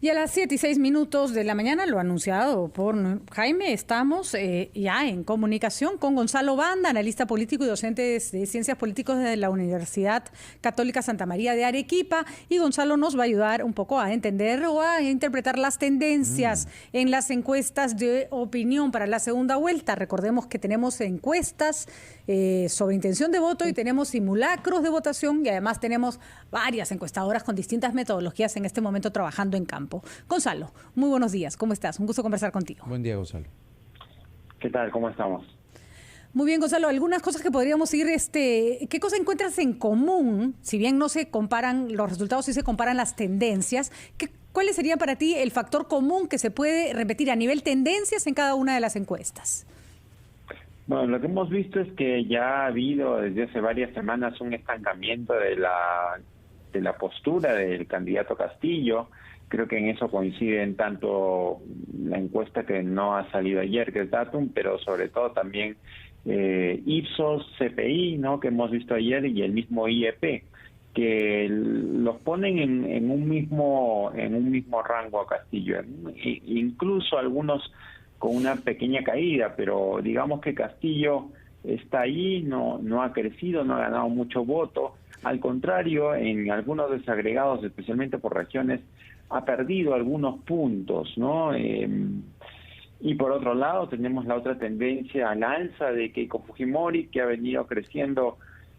Y a las 7:06 de la mañana, lo anunciado por Jaime, estamos ya en comunicación con Gonzalo Banda, analista político y docente de Ciencias Políticas de la Universidad Católica Santa María de Arequipa. Y Gonzalo nos va a ayudar un poco a entender o a interpretar las tendencias en las encuestas de opinión para la segunda vuelta. Recordemos que tenemos encuestas sobre intención de voto y tenemos simulacros de votación y además tenemos varias encuestadoras con distintas metodologías en este momento trabajando en campo. Gonzalo, muy buenos días, ¿cómo estás? Un gusto conversar contigo. Buen día, Gonzalo. ¿Qué tal? ¿Cómo estamos? Muy bien, Gonzalo, algunas cosas que podríamos ir, ¿qué cosa encuentras en común? Si bien no se comparan los resultados, sí se comparan las tendencias, ¿cuál sería para ti el factor común que se puede repetir a nivel tendencias en cada una de las encuestas? Bueno, lo que hemos visto es que ya ha habido desde hace varias semanas un estancamiento de la postura del candidato Castillo. Creo que en eso coinciden tanto la encuesta que no ha salido ayer, que es Datum, pero sobre todo también Ipsos, CPI, ¿no?, que hemos visto ayer, y el mismo IEP, que los ponen en un mismo rango a Castillo, incluso algunos con una pequeña caída, pero digamos que Castillo está ahí, no ha crecido, no ha ganado mucho voto. Al contrario, en algunos desagregados, especialmente por regiones, ha perdido algunos puntos, ¿no? Y por otro lado, tenemos la otra tendencia al alza de Keiko Fujimori, que ha venido creciendo,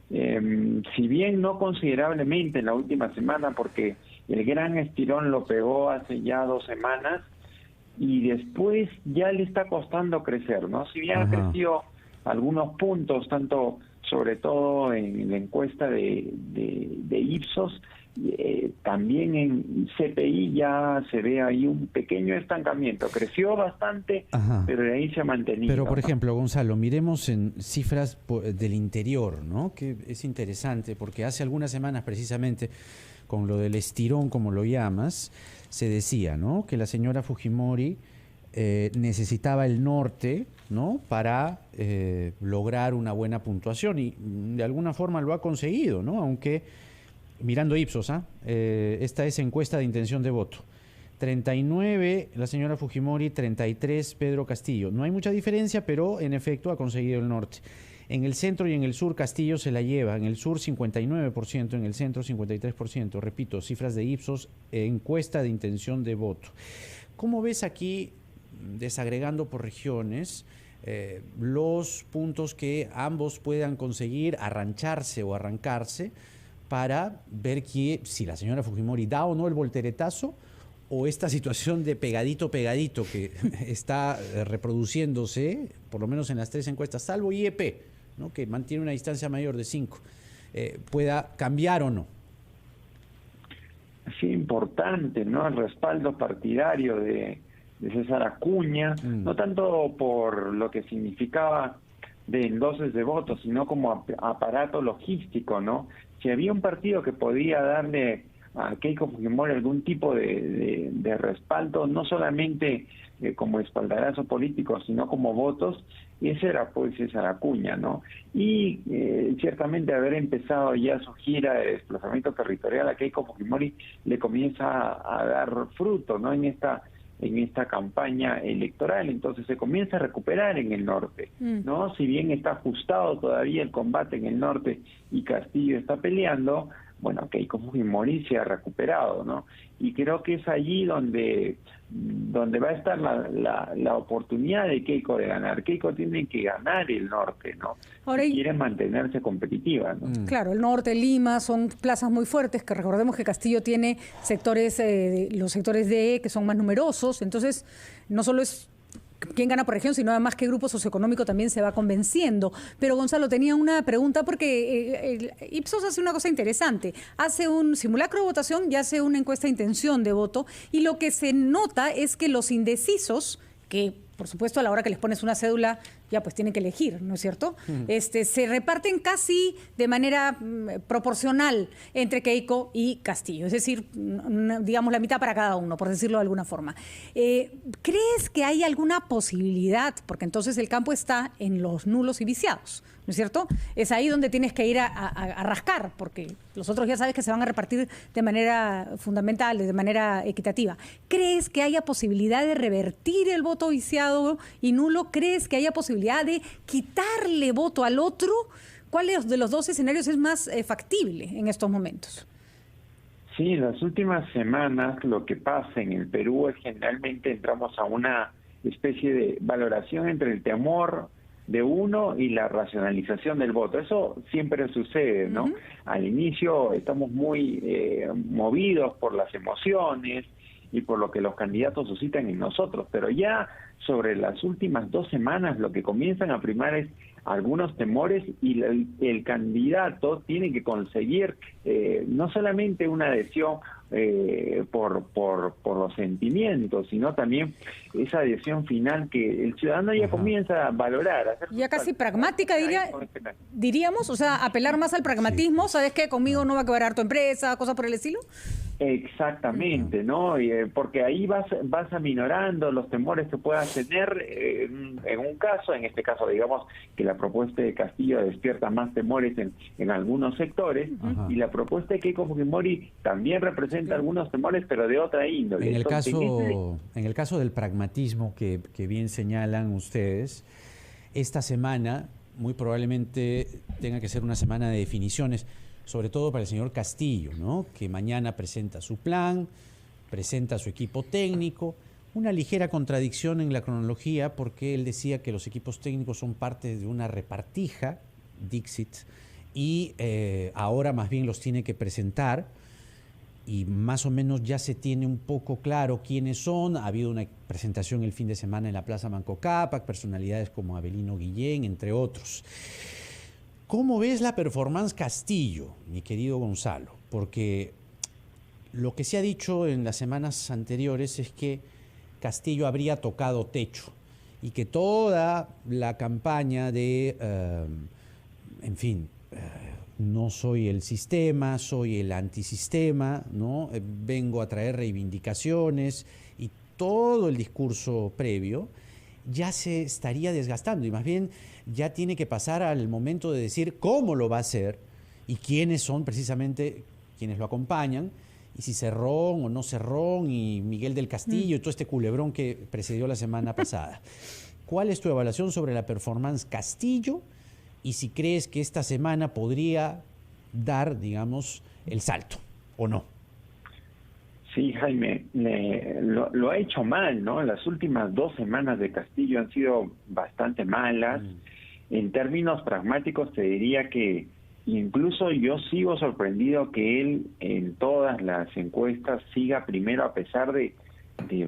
si bien no considerablemente en la última semana, porque el gran estirón lo pegó hace ya 2 semanas, y después ya le está costando crecer, ¿no? Si bien ha crecido algunos puntos, tanto sobre todo en la encuesta de Ipsos, también en CPI ya se ve ahí un pequeño estancamiento. Creció bastante, pero de ahí se ha mantenido. Pero, por ejemplo, Gonzalo, miremos en cifras del interior, ¿no?, que es interesante, porque hace algunas semanas precisamente, con lo del estirón, como lo llamas, se decía, ¿no?, que la señora Fujimori necesitaba el norte, ¿no?, para lograr una buena puntuación, y de alguna forma lo ha conseguido, ¿no?, aunque mirando Ipsos, esta es encuesta de intención de voto. 39 la señora Fujimori, 33 Pedro Castillo. No hay mucha diferencia, pero en efecto ha conseguido el norte. En el centro y en el sur Castillo se la lleva. En el sur 59%, en el centro 53%. Repito, cifras de Ipsos, encuesta de intención de voto. ¿Cómo ves aquí, desagregando por regiones, los puntos que ambos puedan conseguir arrancharse o arrancarse para ver si la señora Fujimori da o no el volteretazo, o esta situación de pegadito que está reproduciéndose, por lo menos en las 3 encuestas, salvo IEP, ¿no?, que mantiene una distancia mayor de 5, pueda cambiar o no? Sí, importante, ¿no?, el respaldo partidario de César Acuña, no tanto por lo que significaba de endoses de votos, sino como aparato logístico, ¿no? Si había un partido que podía darle a Keiko Fujimori algún tipo de respaldo, no solamente como espaldarazo político, sino como votos, ese era pues César Acuña, ¿no? Y ciertamente haber empezado ya su gira de desplazamiento territorial a Keiko Fujimori le comienza a dar fruto, ¿no?, en esta campaña electoral. Entonces se comienza a recuperar en el norte, ¿no? Si bien está ajustado todavía el combate en el norte y Castillo está peleando, bueno, Keiko Fujimori se ha recuperado, ¿no? Y creo que es allí donde va a estar la oportunidad de Keiko de ganar. Keiko tiene que ganar el norte, ¿no? Ahora, si quiere mantenerse competitiva, ¿no? Claro, el norte, Lima, son plazas muy fuertes, que recordemos que Castillo tiene sectores, los sectores de que son más numerosos, entonces no solo es quién gana por región, sino además qué grupo socioeconómico también se va convenciendo. Pero Gonzalo, tenía una pregunta porque Ipsos hace una cosa interesante, hace un simulacro de votación y hace una encuesta de intención de voto, y lo que se nota es que los indecisos, que por supuesto a la hora que les pones una cédula ya pues tienen que elegir, ¿no es cierto? Se reparten casi de manera proporcional entre Keiko y Castillo, es decir, digamos la mitad para cada uno, por decirlo de alguna forma. ¿Crees que hay alguna posibilidad? Porque entonces el campo está en los nulos y viciados, ¿no es cierto? Es ahí donde tienes que ir a rascar, porque los otros ya sabes que se van a repartir de manera fundamental, de manera equitativa. ¿Crees que haya posibilidad de revertir el voto viciado y nulo? ¿Crees que haya posibilidad de quitarle voto al otro? ¿Cuál de los dos escenarios es más factible en estos momentos? Sí, en las últimas semanas lo que pasa en el Perú es generalmente entramos a una especie de valoración entre el temor de uno y la racionalización del voto. Eso siempre sucede, ¿no? Al inicio estamos muy movidos por las emociones y por lo que los candidatos suscitan en nosotros, pero ya sobre las últimas 2 semanas lo que comienzan a primar es algunos temores y el candidato tiene que conseguir no solamente una adhesión por los sentimientos, sino también esa adhesión final que el ciudadano ya comienza a valorar. Ya casi pragmática, diríamos, o sea, apelar más al pragmatismo. ¿Sabes qué? Conmigo no va a quebrar tu empresa, cosas por el estilo. Exactamente, ¿no? Porque ahí vas aminorando los temores que puedas tener en un caso, en este caso digamos que la propuesta de Castillo despierta más temores en algunos sectores, y la propuesta de Keiko Fujimori también representa algunos temores, pero de otra índole. En el caso del pragmatismo que bien señalan ustedes, esta semana muy probablemente tenga que ser una semana de definiciones, sobre todo para el señor Castillo, ¿no? Que mañana presenta su plan, presenta su equipo técnico, una ligera contradicción en la cronología porque él decía que los equipos técnicos son parte de una repartija, Dixit, y ahora más bien los tiene que presentar y más o menos ya se tiene un poco claro quiénes son. Ha habido una presentación el fin de semana en la Plaza Manco Cápac, personalidades como Avelino Guillén, entre otros. ¿Cómo ves la performance Castillo, mi querido Gonzalo? Porque lo que se ha dicho en las semanas anteriores es que Castillo habría tocado techo y que toda la campaña de, no soy el sistema, soy el antisistema, ¿no? Vengo a traer reivindicaciones y todo el discurso previo ya se estaría desgastando y más bien ya tiene que pasar al momento de decir cómo lo va a hacer y quiénes son precisamente quienes lo acompañan y si Cerrón o no Cerrón y Miguel del Castillo y todo este culebrón que precedió la semana pasada. ¿Cuál es tu evaluación sobre la performance Castillo y si crees que esta semana podría dar, digamos, el salto o no? Sí, Jaime, lo ha hecho mal, ¿no? Las últimas 2 semanas de Castillo han sido bastante malas. En términos pragmáticos te diría que incluso yo sigo sorprendido que él en todas las encuestas siga primero a pesar de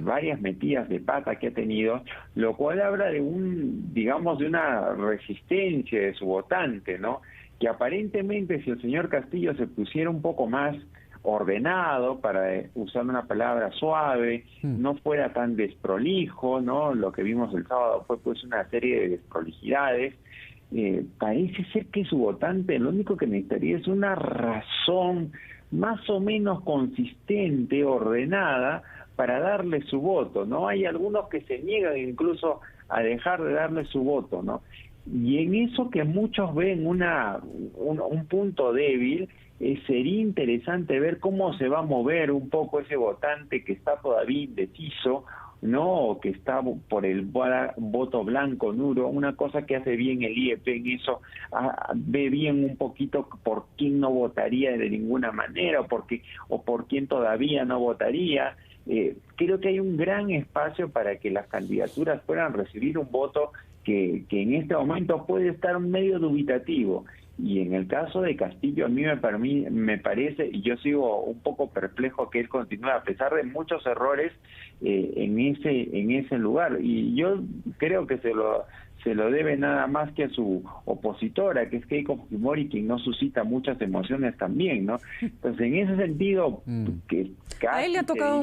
varias metidas de pata que ha tenido, lo cual habla de de una resistencia de su votante, ¿no? Que aparentemente si el señor Castillo se pusiera un poco más ordenado, para usar una palabra suave, no fuera tan desprolijo, ¿no? Lo que vimos el sábado fue pues una serie de desprolijidades. Parece ser que su votante lo único que necesitaría es una razón más o menos consistente, ordenada, para darle su voto, ¿no? Hay algunos que se niegan incluso a dejar de darle su voto, ¿no? Y en eso que muchos ven un punto débil, sería interesante ver cómo se va a mover un poco ese votante que está todavía indeciso, ¿no? O que está por el voto blanco nulo. Una cosa que hace bien el IEP en eso, ve bien un poquito por quién no votaría de ninguna manera o por quién todavía no votaría. Creo que hay un gran espacio para que las candidaturas puedan recibir un voto que en este momento puede estar medio dubitativo. Y en el caso de Castillo, a mí me parece, y yo sigo un poco perplejo que él continúe, a pesar de muchos errores en ese lugar. Y yo creo que se lo debe nada más que a su opositora, que es Keiko Fujimori, quien no suscita muchas emociones también, ¿no? Entonces, en ese sentido, que a él le ha tocado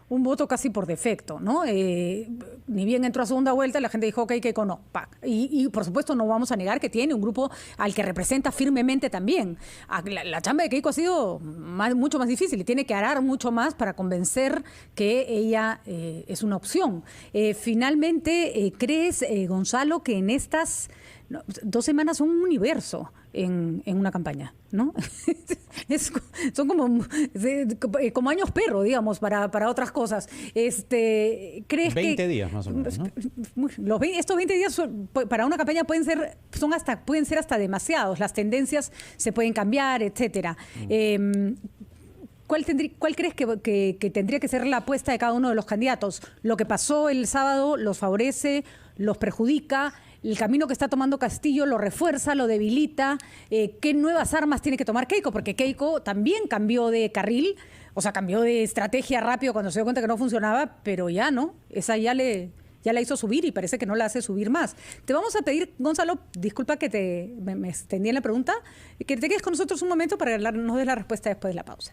un voto casi por defecto, ¿no? Ni bien entró a segunda vuelta, la gente dijo, ok, Keiko no. ¡Pac! Y por supuesto no vamos a negar que tiene un grupo al que representa firmemente también. La chamba de Keiko ha sido mucho más difícil y tiene que arar mucho más para convencer que ella es una opción. Finalmente, ¿crees, Gonzalo, que en estas 2 semanas son un universo en una campaña, ¿no? Son como años perro, digamos, para otras cosas. ¿Crees 20 días más o menos, ¿no? Estos 20 días para una campaña pueden ser hasta demasiados. Las tendencias se pueden cambiar, etcétera. ¿Cuál crees que tendría que ser la apuesta de cada uno de los candidatos? ¿Lo que pasó el sábado los favorece, los perjudica? ¿El camino que está tomando Castillo lo refuerza, lo debilita? ¿Qué nuevas armas tiene que tomar Keiko? Porque Keiko también cambió de carril, o sea, cambió de estrategia rápido cuando se dio cuenta que no funcionaba, pero ya no, esa ya la hizo subir y parece que no la hace subir más. Te vamos a pedir, Gonzalo, disculpa que me extendí en la pregunta, que te quedes con nosotros un momento para nos des la respuesta después de la pausa.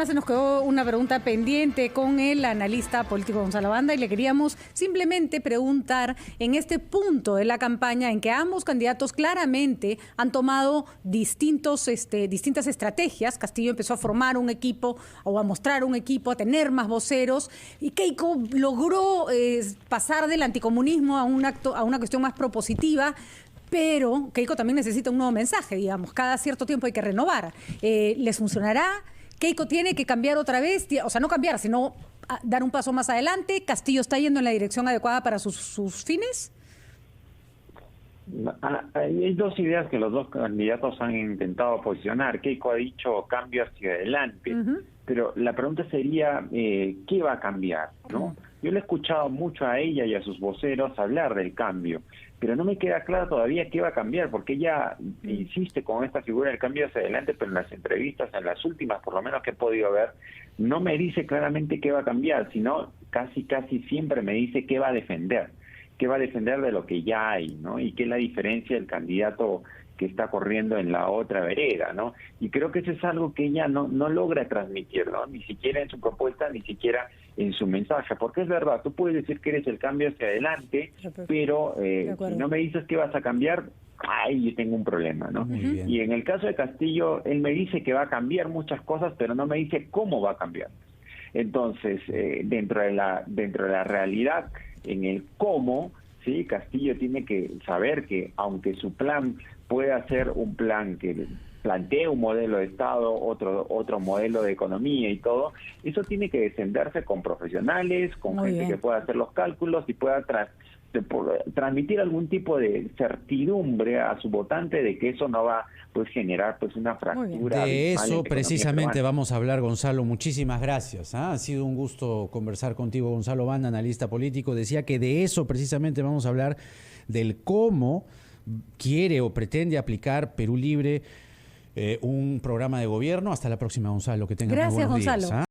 Se nos quedó una pregunta pendiente con el analista político Gonzalo Banda y le queríamos simplemente preguntar en este punto de la campaña en que ambos candidatos claramente han tomado distintas estrategias. Castillo empezó a formar un equipo o a mostrar un equipo, a tener más voceros, y Keiko logró pasar del anticomunismo a una cuestión más propositiva. Pero Keiko también necesita un nuevo mensaje, digamos, cada cierto tiempo hay que renovar. ¿Les funcionará? Keiko tiene que cambiar otra vez, o sea, no cambiar, sino dar un paso más adelante. ¿Castillo está yendo en la dirección adecuada para sus fines? Hay 2 ideas que los 2 candidatos han intentado posicionar. Keiko ha dicho cambio hacia adelante, pero la pregunta sería, ¿qué va a cambiar? ¿No? Yo le he escuchado mucho a ella y a sus voceros hablar del cambio, pero no me queda claro todavía qué va a cambiar, porque ella insiste con esta figura del cambio hacia adelante, pero en las entrevistas, en las últimas por lo menos que he podido ver, no me dice claramente qué va a cambiar, sino casi siempre me dice qué va a defender de lo que ya hay, ¿no? Y qué es la diferencia del candidato que está corriendo en la otra vereda, ¿no? Y creo que eso es algo que ella no logra transmitir, ¿no? Ni siquiera en su propuesta, ni siquiera en su mensaje, porque es verdad, tú puedes decir que eres el cambio hacia adelante, pero si no me dices qué vas a cambiar, yo tengo un problema, ¿no? Y en el caso de Castillo, él me dice que va a cambiar muchas cosas, pero no me dice cómo va a cambiar. Entonces, dentro de la realidad, en el cómo, sí, Castillo tiene que saber que aunque su plan pueda ser un plan que plantee un modelo de Estado, otro modelo de economía y todo, eso tiene que defenderse con profesionales, con gente que pueda hacer los cálculos y pueda transmitir algún tipo de certidumbre a su votante de que eso no va pues generar pues una fractura. De eso precisamente vamos a hablar, Gonzalo. Muchísimas gracias. Ha sido un gusto conversar contigo, Gonzalo Banda, analista político. Decía que de eso precisamente vamos a hablar, del cómo quiere o pretende aplicar Perú Libre un programa de gobierno. Hasta la próxima, Gonzalo. Que tengas muy buenos días. Gracias, Gonzalo.